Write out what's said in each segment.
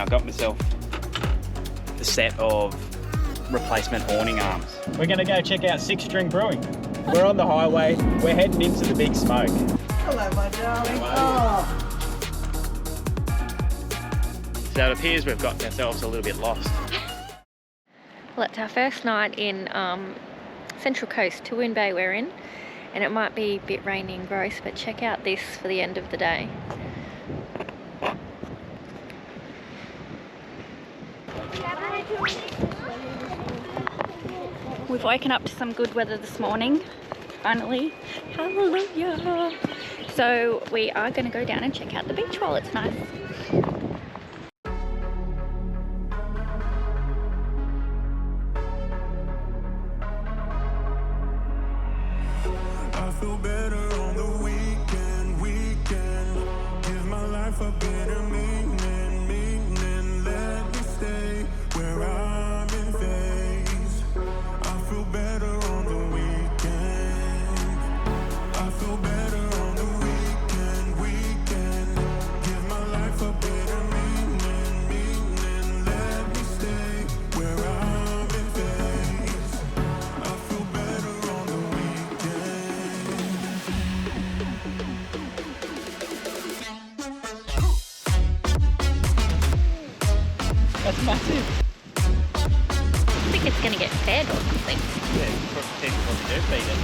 got myself a set of replacement awning arms. We're gonna go check out Six String Brewing. We're on the highway, we're heading into the big smoke. Hello, my darling. Hello. So it appears we've got ourselves a little bit lost. Well, it's our first night in Central Coast, Toowoon Bay we're in, and it might be a bit rainy and gross, but check out this for the end of the day. We've woken up to some good weather this morning, finally. Hallelujah! So we are going to go down and check out the beach while it's nice. I feel better on the weekend. Give my life a better meaning. Let me stay where I'm in phase. I feel better on the weekend. I feel better on the weekend. Give my life a better meaning. Let me stay where I'm in phase. I feel better on the weekend. That's massive. I think it's going to get fed or something. Yeah, probably do feed it.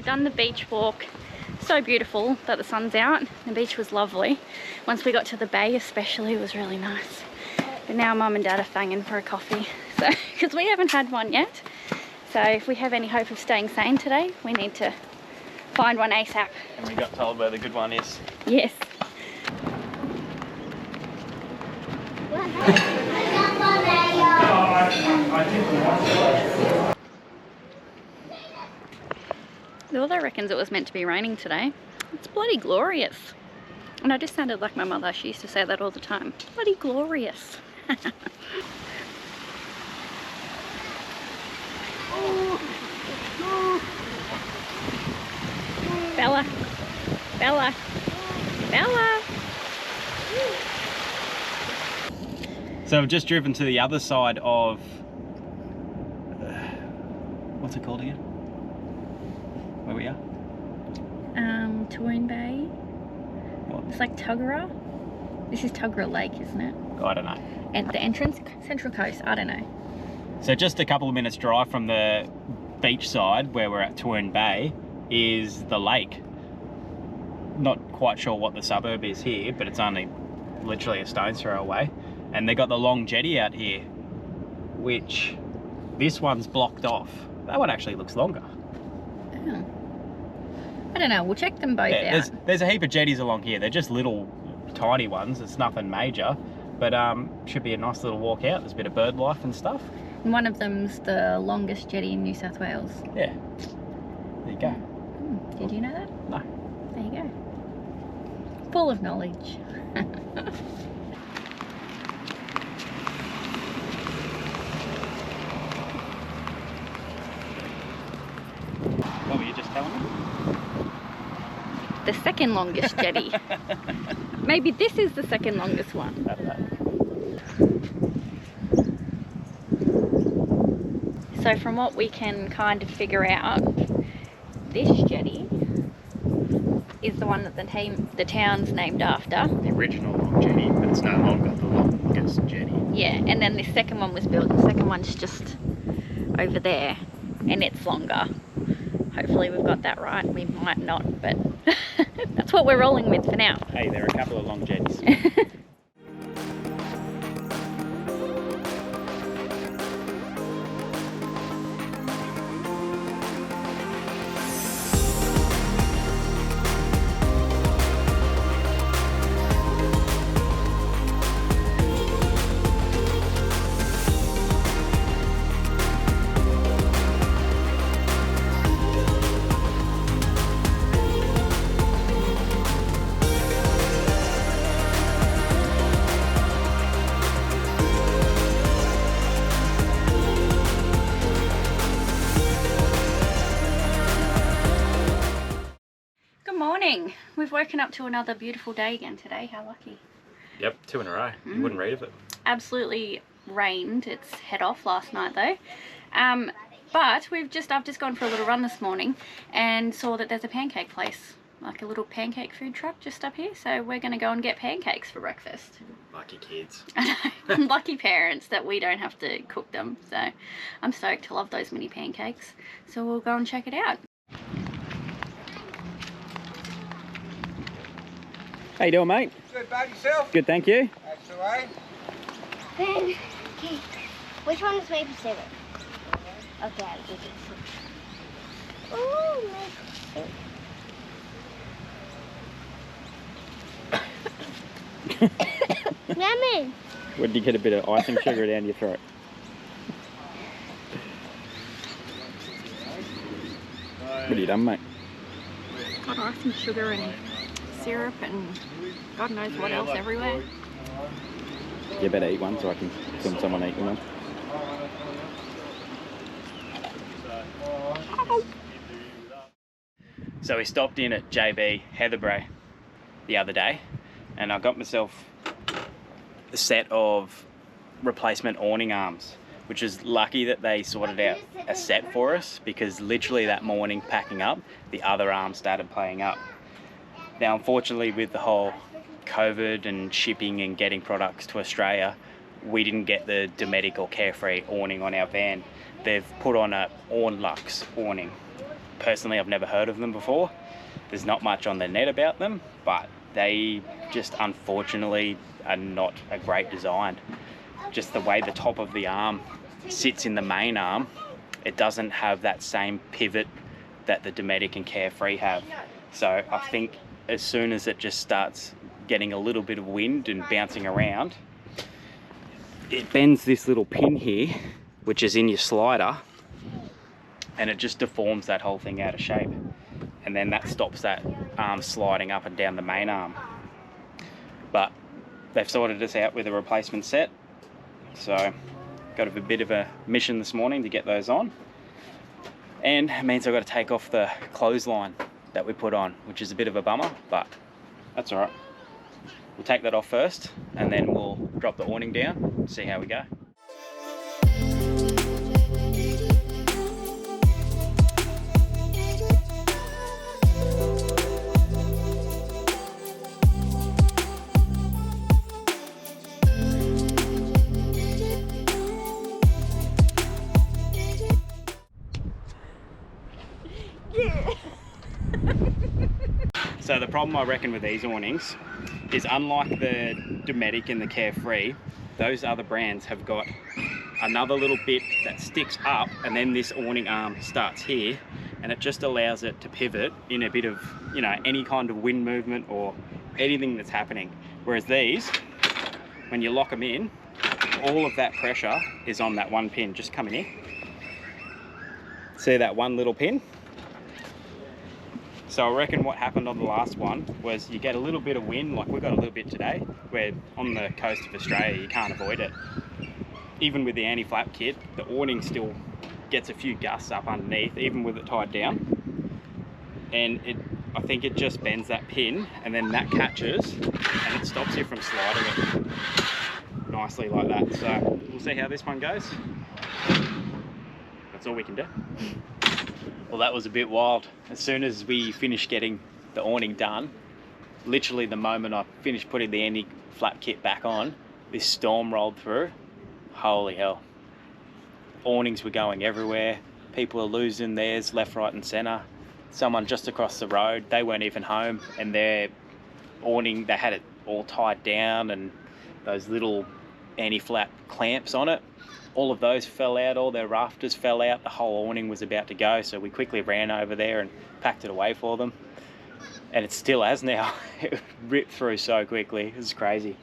Done the beach walk. So beautiful that the sun's out. The beach was lovely. Once we got to the bay especially, it was really nice. But now Mum and Dad are fanging for a coffee, so because we haven't had one yet. So if we have any hope of staying sane today, we need to find one ASAP. And we got told where the good one is. Yes. The weather reckons it was meant to be raining today. It's bloody glorious. And I just sounded like my mother. She used to say that all the time. Bloody glorious. Bella. Bella. Bella. So we've just driven to the other side of... what's it called again? Where we are? Toowoon Bay. What? It's like Tuggerah. This is Tuggerah Lake, isn't it? I don't know. And the entrance, Central Coast, I don't know. So just a couple of minutes drive from the beach side where we're at Toowoon Bay is the lake. Not quite sure what the suburb is here, but it's only literally a stone's throw away. And they got the long jetty out here, which this one's blocked off. That one actually looks longer. Oh. I don't know, we'll check them both out. There's a heap of jetties along here. They're just little tiny ones. It's nothing major, but should be a nice little walk out. There's a bit of bird life and stuff. And one of them's the longest jetty in New South Wales. Yeah, there you go. Did you know that? No. There you go. Full of knowledge. What were you just telling me? The second longest jetty. Maybe this is the second longest one. I don't know. So from what we can kind of figure out, this jetty is the one that the town's named after. The original long jetty, but it's no longer the longest jetty. Yeah, and then the second one was built. The second one's just over there, and it's longer. Hopefully we've got that right. We might not, but that's what we're rolling with for now. Hey, there are a couple of long jetties. Morning. We've woken up to another beautiful day again today. How lucky. Yep, 2 in a row. You wouldn't read of it. Absolutely rained. It's head off last night though. But I've just gone for a little run this morning and saw that there's a pancake place, like a little pancake food truck just up here. So we're going to go and get pancakes for breakfast. Lucky kids. I know. Lucky parents that we don't have to cook them. So I'm stoked to love those mini pancakes. So we'll go and check it out. How you doing, mate? Good, bud, yourself? Good, thank you. That's the way. Okay. Which one is maple syrup? Okay, I'll do this. Ooh, Lemon. Where did you get a bit of icing sugar down your throat? What have you done, mate? Got icing sugar and syrup and God knows what else everywhere. You better eat one so I can film someone eating one. So we stopped in at JB Heatherbrae the other day and I got myself a set of replacement awning arms, which is lucky that they sorted out a set for us because literally that morning packing up, the other arm started playing up. Now, unfortunately, with the whole COVID and shipping and getting products to Australia, we didn't get the Dometic or Carefree awning on our van. They've put on a Ornlux awning. Personally, I've never heard of them before. There's not much on the net about them, but they just unfortunately are not a great design. Just the way the top of the arm sits in the main arm, it doesn't have that same pivot that the Dometic and Carefree have. So I think as soon as it just starts getting a little bit of wind and bouncing around, it bends this little pin here, which is in your slider, and it just deforms that whole thing out of shape. And then that stops that arm sliding up and down the main arm. But they've sorted us out with a replacement set. So got a bit of a mission this morning to get those on. And it means I've got to take off the clothesline that we put on, which is a bit of a bummer, but that's all right. We'll take that off first and then we'll drop the awning down, see how we go. So the problem I reckon with these awnings is, unlike the Dometic and the Carefree, those other brands have got another little bit that sticks up, and then this awning arm starts here, and it just allows it to pivot in a bit of, you know, any kind of wind movement or anything that's happening. Whereas these, when you lock them in, all of that pressure is on that one pin just coming in. See that one little pin? So I reckon what happened on the last one was you get a little bit of wind, like we got a little bit today, where on the coast of Australia you can't avoid it. Even with the anti-flap kit, the awning still gets a few gusts up underneath, even with it tied down. And I think it just bends that pin, and then that catches, and it stops you from sliding it nicely like that. So we'll see how this one goes. That's all we can do. Well, that was a bit wild. As soon as we finished getting the awning done, literally the moment I finished putting the anti-flap kit back on, this storm rolled through. Holy hell. Awnings were going everywhere. People are losing theirs left, right and centre. Someone just across the road, they weren't even home, and their awning, they had it all tied down, and those little anti-flap clamps on it, all of those fell out, all their rafters fell out, the whole awning was about to go, so we quickly ran over there and packed it away for them. And it still has now. It ripped through so quickly. It was crazy.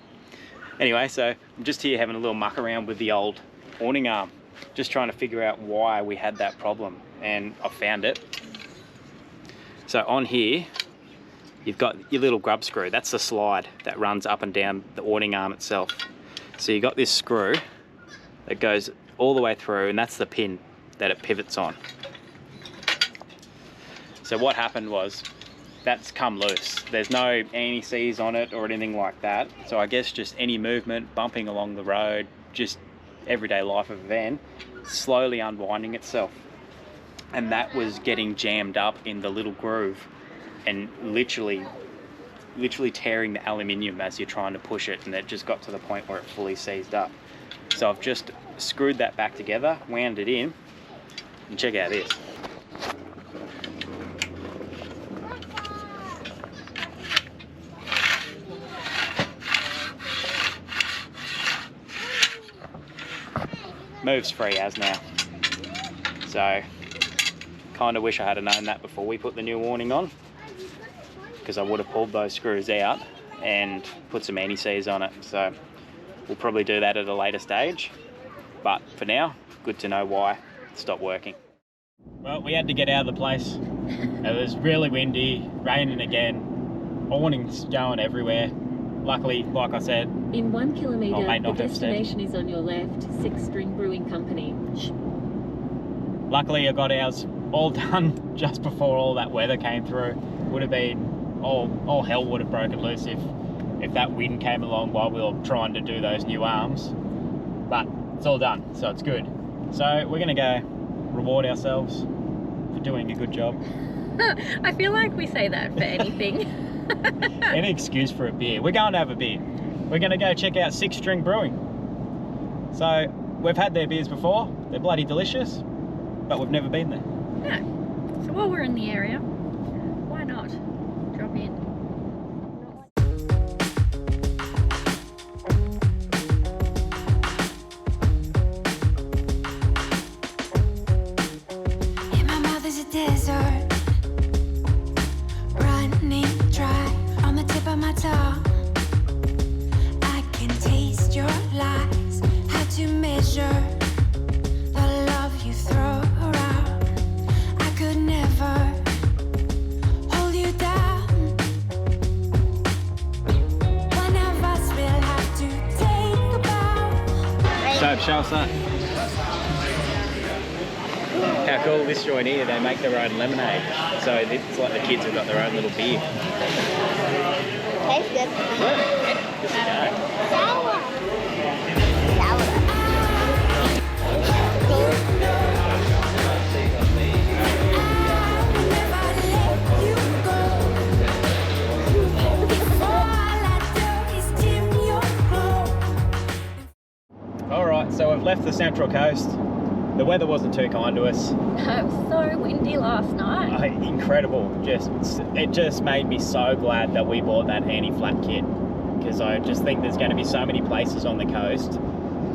Anyway, so I'm just here having a little muck around with the old awning arm, just trying to figure out why we had that problem, and I found it. So on here, you've got your little grub screw. That's the slide that runs up and down the awning arm itself. So you got this screw that goes all the way through, and that's the pin that it pivots on. So what happened was, that's come loose. There's no anti-seize on it or anything like that. So I guess just any movement, bumping along the road, just everyday life of a van, slowly unwinding itself. And that was getting jammed up in the little groove and literally tearing the aluminium as you're trying to push it, and it just got to the point where it fully seized up. So I've just screwed that back together, wound it in, and check out this. Moves free as now. So kind of wish I had known that before we put the new awning on, because I would have pulled those screws out and put some anti-seize on it. So we'll probably do that at a later stage, but for now, good to know why it stopped working. Well, we had to get out of the place. It was really windy, raining again, awnings going everywhere. Luckily, like I said, in 1 kilometre, the destination is on your left, 6 String Brewing Company. Luckily, I got ours all done just before all that weather came through. Would have been, all hell would have broken loose if that wind came along while we were trying to do those new arms. But it's all done, so it's good. So we're gonna go reward ourselves for doing a good job. I feel like we say that for anything. Any excuse for a beer. We're going to have a beer. We're going to go check out 6 String Brewing. So we've had their beers before. They're bloody delicious, but we've never been there. Yeah. So while we're in the area, why not drop in? In my mouth is a desert, running dry on the tip of my tongue. I can taste your lies, had to measure the love you throw around. I could never hold you down. One of us will have to take a bow. So, show us that. How cool, this joint here, they make their own lemonade. So it's like the kids have got their own little beer. Tastes good. This is go. Sour. Alright, so we've left the Central Coast. The weather wasn't too kind to us. It was so windy last night. Incredible. It just made me so glad that we bought that anti-flap kit, because I just think there's going to be so many places on the coast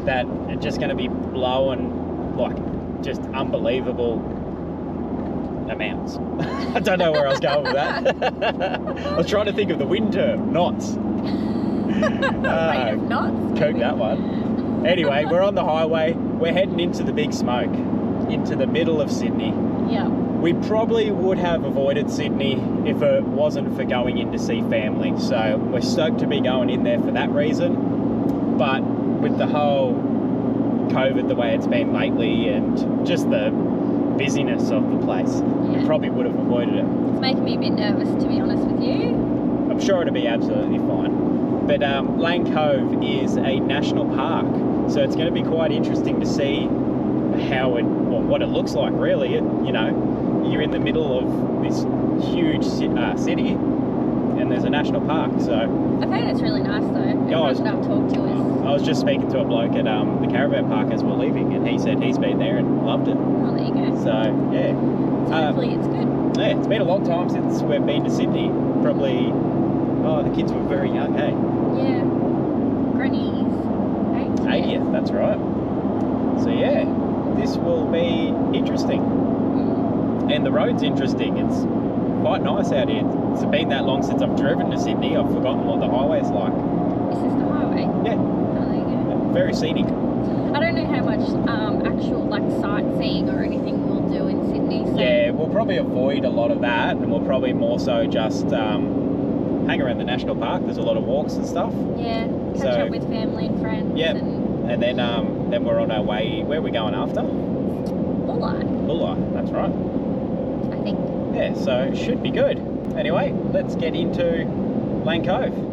that are just going to be blowing like just unbelievable amounts. I don't know where I was going with that. I was trying to think of the wind term, knots. Rate of knots. Coke that one. Anyway, we're on the highway. We're heading into the big smoke, into the middle of Sydney. Yeah. We probably would have avoided Sydney if it wasn't for going in to see family. So we're stoked to be going in there for that reason. But with the whole COVID, the way it's been lately, and just the busyness of the place, we probably would have avoided it. It's making me a bit nervous, to be honest with you. I'm sure it'll be absolutely fine. But Lane Cove is a national park, so it's going to be quite interesting to see how it, well, what it looks like really. You know, you're in the middle of this huge city, and there's a national park. So I think it's really nice though. Everyone's up talk to us. I was just speaking to a bloke at the caravan park as we're leaving, and he said he's been there and loved it. Oh, there you go. So yeah. So hopefully it's good. Yeah, it's been a long time since we've been to Sydney. Probably, the kids were very young, hey? Yeah. Granny's 80th, that's right. So yeah, this will be interesting. And the road's interesting. It's quite nice out here. It's been that long since I've driven to Sydney, I've forgotten what the highway's like. Is this the highway? Yeah. Oh, there you go. Very scenic. I don't know how much actual like sightseeing or anything we'll do in Sydney. So. Yeah, we'll probably avoid a lot of that, and we'll probably more so just hang around the national park. There's a lot of walks and stuff. Yeah, catch up with family and friends. Yeah, and then we're on our way. Where are we going after? Bulleye, that's right. I think. Yeah, so it should be good. Anyway, let's get into Lane Cove.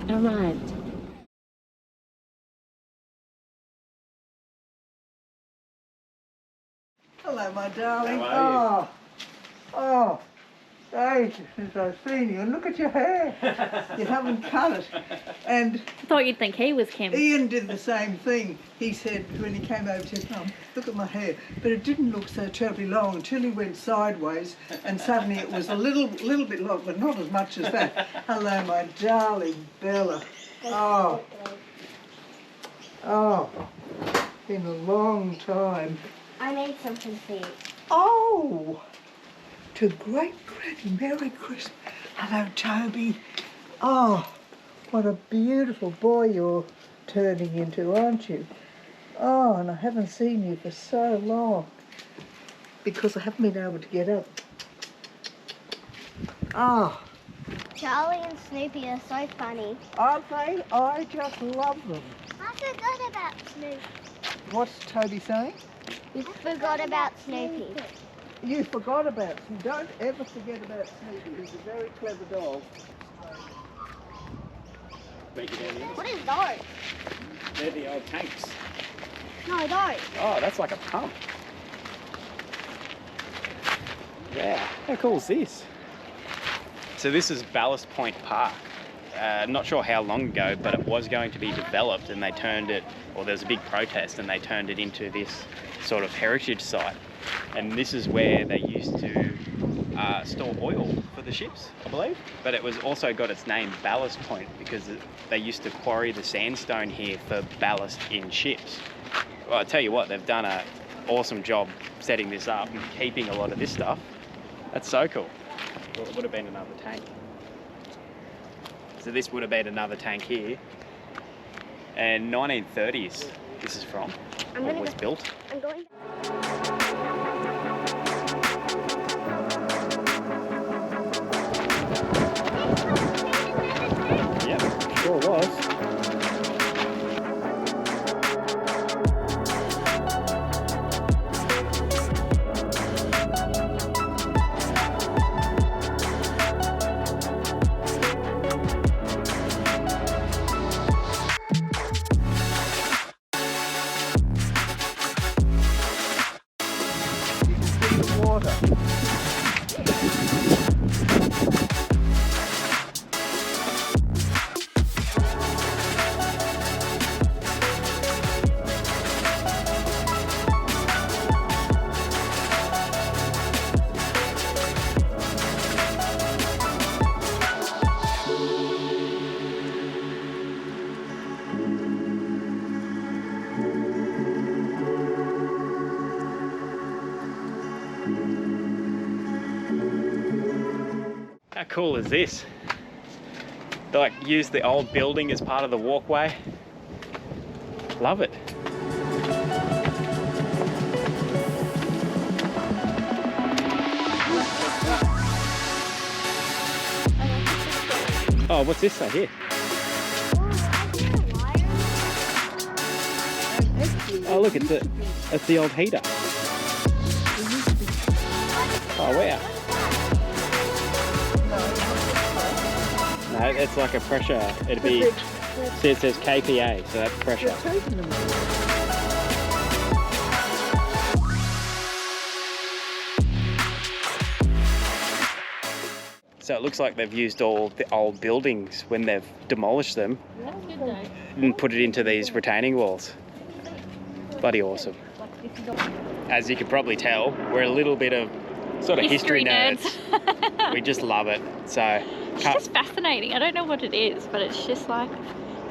Arrived. Hello, my darling. How are Oh, ages since I've seen you. And look at your hair. You haven't cut it. And I thought you'd think he was Kim. Ian did the same thing. He said when he came over, he said, "Mum, look at my hair." But it didn't look so terribly long until he went sideways, and suddenly it was a little bit long, but not as much as that. Hello, my darling Bella. Oh, been a long time. I made something for you. Oh, to great granny, Merry Christmas. Hello, Toby. Oh, what a beautiful boy you're turning into, aren't you? Oh, and I haven't seen you for so long because I haven't been able to get up. Oh. Charlie and Snoopy are so funny. Aren't they? I just love them. I forgot about Snoopy. What's Toby saying? You forgot about Snoopy. You forgot about Snoopy. Don't ever forget about Snoopy. He's a very clever dog. What is those? They're the old tanks. No, those. Oh, that's like a pump. Yeah, how cool is this? So this is Ballast Point Park. Not sure how long ago, but it was going to be developed, and they turned it, or there was a big protest, and they turned it into this sort of heritage site. And this is where they used to store oil for the ships, I believe. But it was also got its name Ballast Point because they used to quarry the sandstone here for ballast in ships. Well, I tell you what, they've done an awesome job setting this up and keeping a lot of this stuff. That's so cool. Well, it would have been another tank. So this would have been another tank here. And 1930s this is from, or was built. I'm going. Yep, sure was. How cool is this? They like use the old building as part of the walkway. Love it. Oh, what's this say here? Oh, look, it's the old heater. Oh, wow. No, it's like a pressure. It'd be, see, it says KPA, so that's pressure. So it looks like they've used all the old buildings when they've demolished them and put it into these retaining walls. Bloody awesome. As you can probably tell, we're a little bit of sort of history nerds. We just love it. So it's just fascinating. I don't know what it is, but it's just like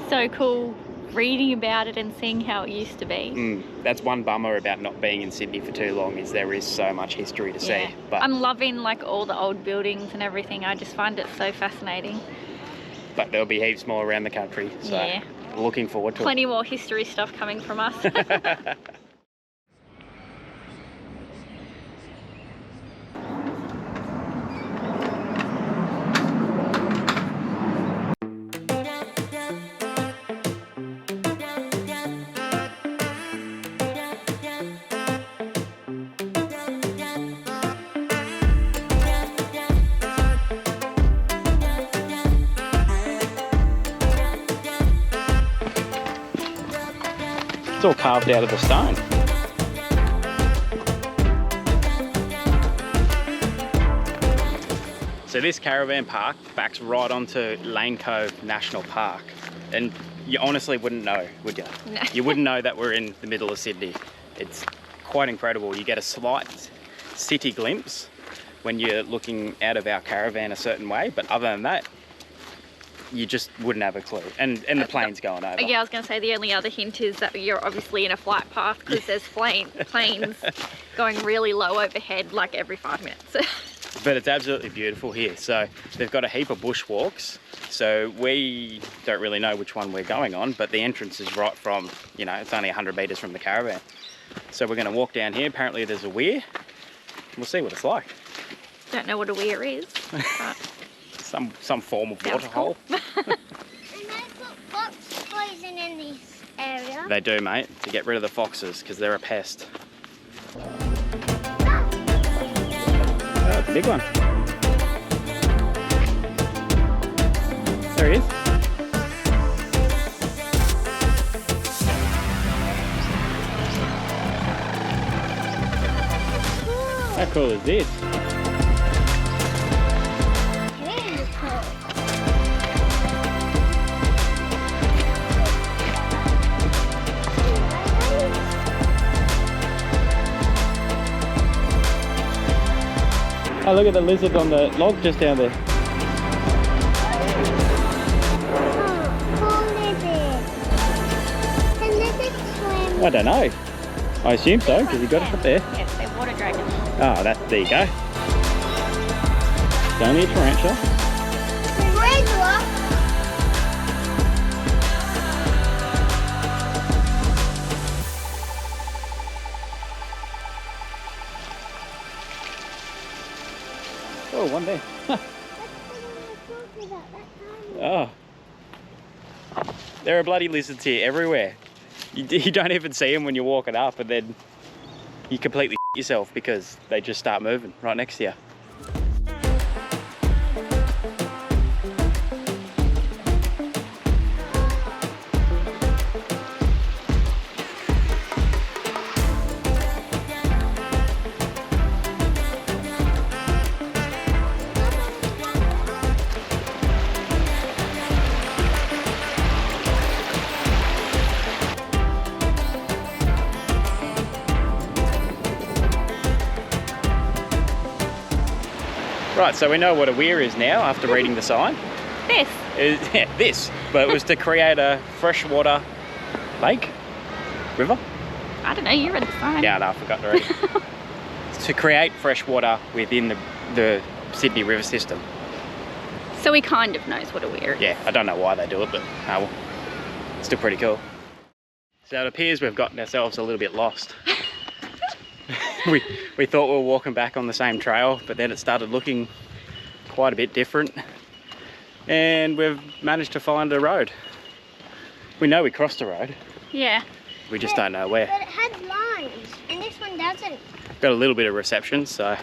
so cool reading about it and seeing how it used to be. That's one bummer about not being in Sydney for too long, is there is so much history to see. But I'm loving like all the old buildings and everything. I just find it so fascinating. But there'll be heaps more around the country, so looking forward to Plenty more history stuff coming from us. it. It's all carved out of the stone. So this caravan park backs right onto Lane Cove National Park, and you honestly wouldn't know, would you? No. You wouldn't know that we're in the middle of Sydney. It's quite incredible. You get a slight city glimpse when you're looking out of our caravan a certain way, but other than that, you just wouldn't have a clue. And the plane's going over. Yeah, I was going to say the only other hint is that you're obviously in a flight path, because there's planes going really low overhead like every 5 minutes. But it's absolutely beautiful here. So they've got a heap of bushwalks. So we don't really know which one we're going on, but the entrance is right from, you know, it's only 100 metres from the caravan. So we're going to walk down here. Apparently there's a weir. We'll see what it's like. Don't know what a weir is. But some form of water hole. And they put fox poison in this area. They do, mate, to get rid of the foxes, because they're a pest. Oh, it's a big one. There he is. How cool is this? Oh, look at the lizard on the log just down there. Poor lizard. Can lizards swim? I don't know. I assume so, because you got it up there. yes, they're water dragons. Oh, there you go. It's only a tarantula. Tarantula? Oh, one there. Oh. There are bloody lizards here everywhere. You don't even see them when you're walking up, and then you completely yourself because they just start moving right next to you. Right, so we know what a weir is now after reading the sign. This. Yeah, this. But it was to create a freshwater lake? River? I don't know, you read the sign. Yeah, no, I forgot to read it. To create fresh water within the Sydney river system. So he kind of knows what a weir is. Yeah, I don't know why they do it, but oh well. It's still pretty cool. So it appears we've gotten ourselves a little bit lost. We thought we were walking back on the same trail, but then it started looking quite a bit different. and we've managed to find a road. We know we crossed the road. Yeah. We just don't know where. But it had lines, and this one doesn't. Got a little bit of reception, so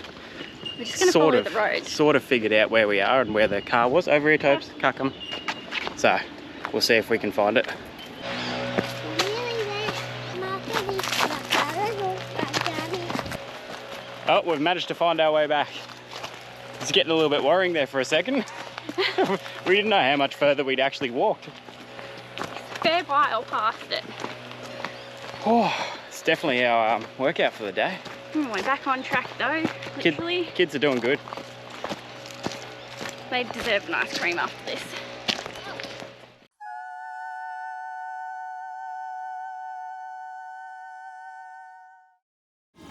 We're just gonna follow the road. Sort of figured out where we are and where the car was. Over here, Tobes. Can't come. So we'll see if we can find it. Oh, we've managed to find our way back. It's getting a little bit worrying there for a second. We didn't know how much further we'd actually walked. Fair while past it. Oh, it's definitely our workout for the day. We're back on track though, literally. Kids are doing good. They deserve an ice cream after this.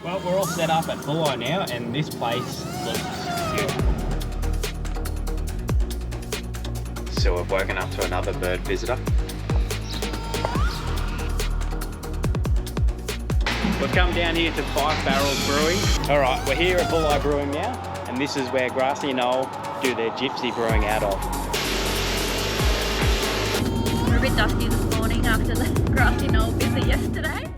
Well, we're all set up at Bullseye now, and this place looks beautiful. So we've woken up to another bird visitor. We've come down here to 5 Barrels Brewing. All right, we're here at Bullseye Brewing now, and this is where Grassy and Noel do their gypsy brewing out of. We're a bit dusty this morning after the Grassy Knoll visit yesterday.